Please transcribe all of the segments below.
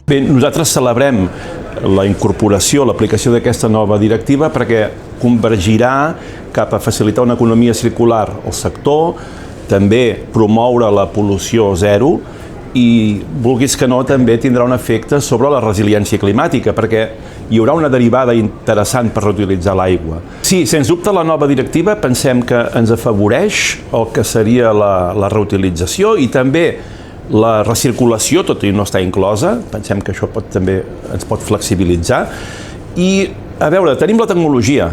Bé, nosaltres celebrem la incorporació, l'aplicació d'aquesta nova directiva perquè convergirà cap a facilitar una economia circular al sector, també promoure la pol·lució zero i, vulguis que no, també tindrà un efecte sobre la resiliència climàtica perquè hi haurà una derivada interessant per reutilitzar l'aigua. Sí, sens dubte la nova directiva pensem que ens afavoreix el que seria la reutilització i també la recirculació, tot i no està inclosa, pensem que això també ens pot flexibilitzar. I, a veure, tenim la tecnologia,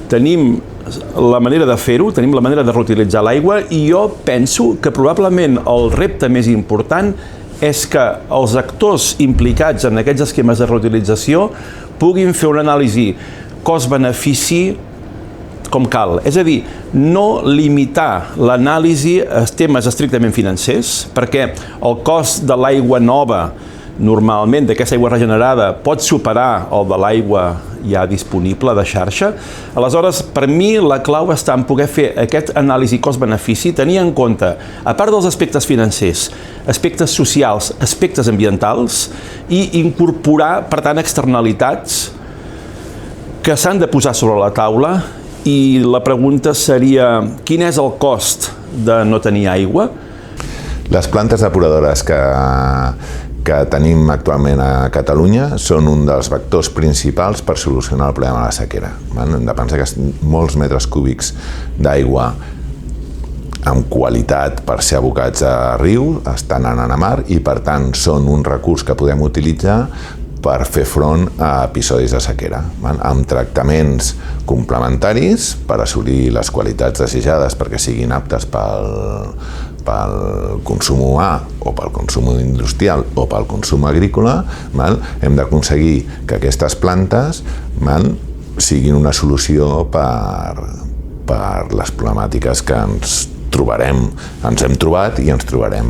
tenim la manera de fer-ho, tenim la manera de reutilitzar l'aigua i jo penso que probablement el repte més important és que els actors implicats en aquests esquemes de reutilització puguin fer una anàlisi cost-benefici com cal. És a dir, no limitar l'anàlisi a temes estrictament financers, perquè el cost de l'aigua nova, normalment d'aquesta aigua regenerada, pot superar el de l'aigua ja disponible de xarxa. Aleshores, per mi, la clau està en poder fer aquest anàlisi cost-benefici, tenir en compte, a part dels aspectes financers, aspectes socials, aspectes ambientals i incorporar, per tant, externalitats que s'han de posar sobre la taula. I la pregunta seria, quin és el cost de no tenir aigua? Les plantes depuradores que tenim actualment a Catalunya són un dels vectors principals per solucionar el problema de la sequera. Hem de pensar que molts metres cúbics d'aigua amb qualitat per ser abocats a riu estan anant a mar i, per tant, són un recurs que podem utilitzar per fer front a episodis de sequera, amb tractaments complementaris per assolir les qualitats desitjades perquè siguin aptes pel consum humà o pel consum industrial o pel consum agrícola. Hem d'aconseguir que aquestes plantes siguin una solució per les problemàtiques que ens hem trobat i ens trobarem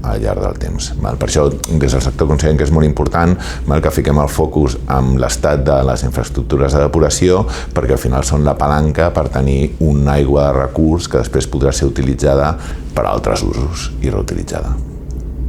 al llarg del temps. Per això, des del sector considerem que és molt important que fiquem el focus en l'estat de les infraestructures de depuració, perquè al final són la palanca per tenir una aigua de recurs que després podrà ser utilitzada per a altres usos i reutilitzada.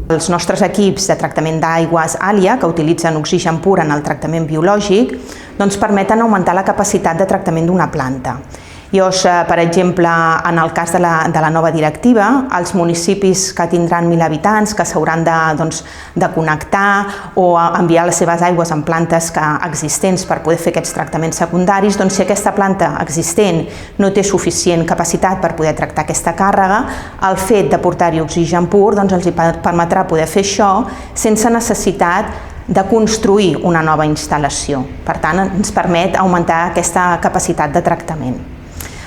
Els nostres equips de tractament d'aigües ALIA, que utilitzen oxigen pur en el tractament biològic, permeten augmentar la capacitat de tractament d'una planta. Llavors, per exemple, en el cas de la nova directiva, els municipis que tindran 1.000 habitants, que s'hauran de connectar o enviar les seves aigües en plantes existents per poder fer aquests tractaments secundaris, si aquesta planta existent no té suficient capacitat per poder tractar aquesta càrrega, el fet de portar-hi oxigen pur els permetrà poder fer això sense necessitat de construir una nova instal·lació. Per tant, ens permet augmentar aquesta capacitat de tractament.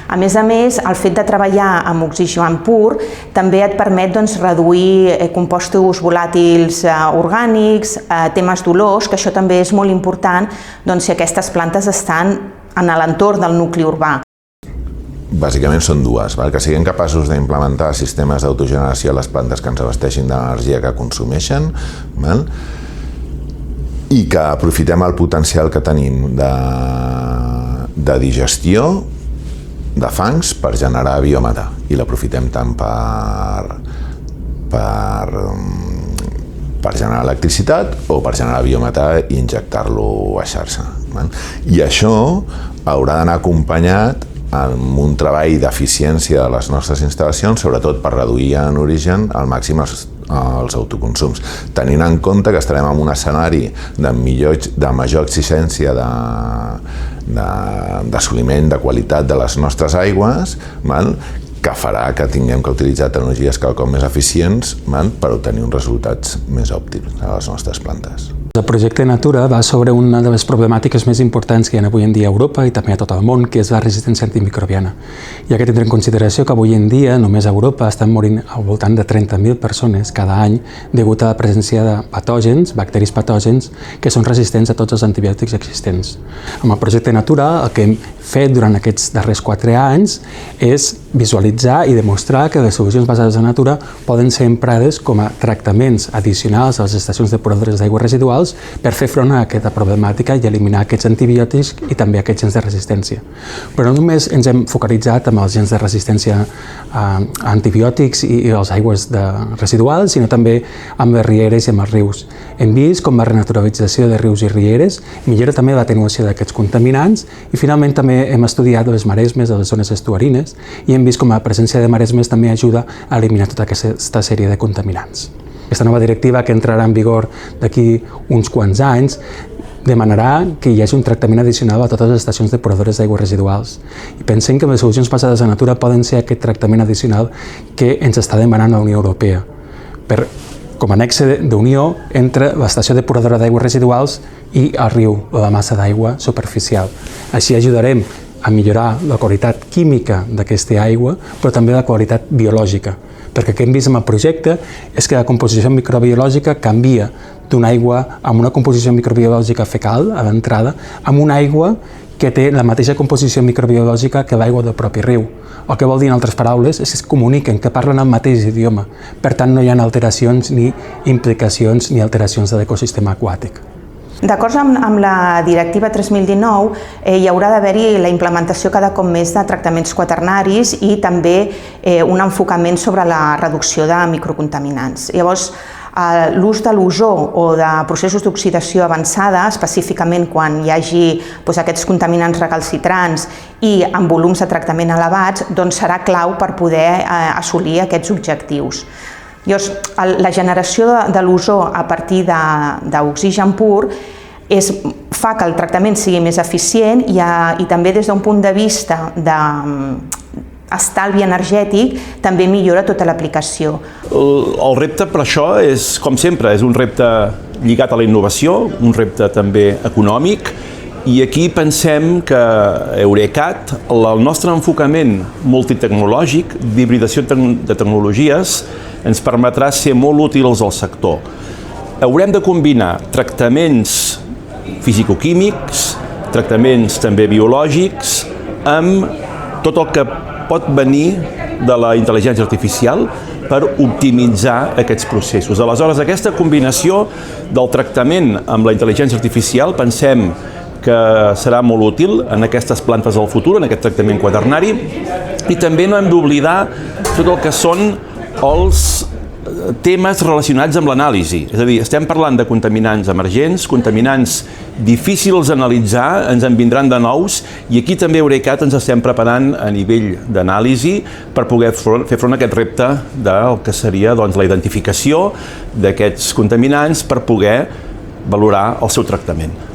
A més, el fet de treballar amb oxigen pur també et permet reduir compostos volàtils orgànics, temes d'olors, que això també és molt important si aquestes plantes estan en l'entorn del nucli urbà. Bàsicament són dues, que siguem capaços d'implementar sistemes d'autogeneració a les plantes que ens abasteixin d'energia que consumeixen i que aprofitem el potencial que tenim de digestió de fangs per generar biometà i l'aprofitem tant per generar electricitat o per generar biometà i injectar-lo a xarxa. I això haurà d'anar acompanyat amb un treball d'eficiència de les nostres instal·lacions, sobretot per reduir en origen al màxim els autoconsums, tenint en compte que estarem en un escenari de major exigència d'assoliment de qualitat de les nostres aigües, que farà que tinguem que utilitzar tecnologies quelcom més eficients per obtenir uns resultats més òptims a les nostres plantes. El projecte Natura va sobre una de les problemàtiques més importants que hi ha avui en dia a Europa i també a tot el món, que és la resistència antimicrobiana. Hi ha que tindre en consideració que avui en dia, només a Europa, estan morint al voltant de 30.000 persones cada any degut a la presència de patògens, bacteris patògens, que són resistents a tots els antibiòtics existents. Amb el projecte Natura el que fet durant aquests darrers 4 anys és visualitzar i demostrar que les solucions basades en natura poden ser emprades com a tractaments addicionals a les estacions depuradores d'aigües residuals per fer front a aquesta problemàtica i eliminar aquests antibiòtics i també aquests gens de resistència. Però no només ens hem focalitzat en els gens de resistència a antibiòtics i les aigües residuals, sinó també amb les rieres i amb els rius. Hem vist com la renaturalització de rius i rieres millora també l'atenuació d'aquests contaminants i finalment també hem estudiat les maresmes de les zones estuarines i hem vist com la presència de maresmes també ajuda a eliminar tota aquesta sèrie de contaminants. Aquesta nova directiva, que entrarà en vigor d'aquí uns quants anys, demanarà que hi hagi un tractament addicional a totes les estacions depuradores d'aigües residuals. I pensem que les solucions basades en natura poden ser aquest tractament addicional que ens està demanant la Unió Europea, com a nexe d'unió entre l'estació depuradora d'aigües residuals i el riu, la massa d'aigua superficial. Així ajudarem a millorar la qualitat química d'aquesta aigua, però també la qualitat biològica, perquè el que hem vist amb el projecte és que la composició microbiològica canvia d'una aigua amb una composició microbiològica fecal a l'entrada amb una aigua que té la mateixa composició microbiològica que l'aigua del propi riu. El que vol dir, en altres paraules, és que es comuniquen, que parlen el mateix idioma. Per tant, no hi ha alteracions ni implicacions ni alteracions de l'ecosistema aquàtic. D'acord amb la Directiva 3019, hi haurà d'haver-hi la implementació cada cop més de tractaments quaternaris i també un enfocament sobre la reducció de microcontaminants. Llavors, l'ús de l'ozó o de processos d'oxidació avançada, específicament quan hi hagi aquests contaminants recalcitrants i amb volums de tractament elevats, serà clau per poder assolir aquests objectius. La generació de l'ozó a partir d'oxigen pur fa que el tractament sigui més eficient i també des d'un punt de vista d'estalvi energètic també millora tota l'aplicació. El repte per això és, com sempre, és un repte lligat a la innovació, un repte també econòmic, i aquí pensem que Eurecat, el nostre enfocament multitecnològic d'hibridació de tecnologies, ens permetrà ser molt útils al sector. Haurem de combinar tractaments fisicoquímics, tractaments també biològics, amb tot el que pot venir de la intel·ligència artificial per optimitzar aquests processos. Aleshores, aquesta combinació del tractament amb la intel·ligència artificial pensem que serà molt útil en aquestes plantes del futur, en aquest tractament quaternari, i també no hem d'oblidar tot el que són els temes relacionats amb l'anàlisi. És a dir, estem parlant de contaminants emergents, contaminants difícils d'analitzar, ens en vindran de nous, i aquí també Eurecat ens estem preparant a nivell d'anàlisi per poder fer front a aquest repte del que seria la identificació d'aquests contaminants per poder valorar el seu tractament.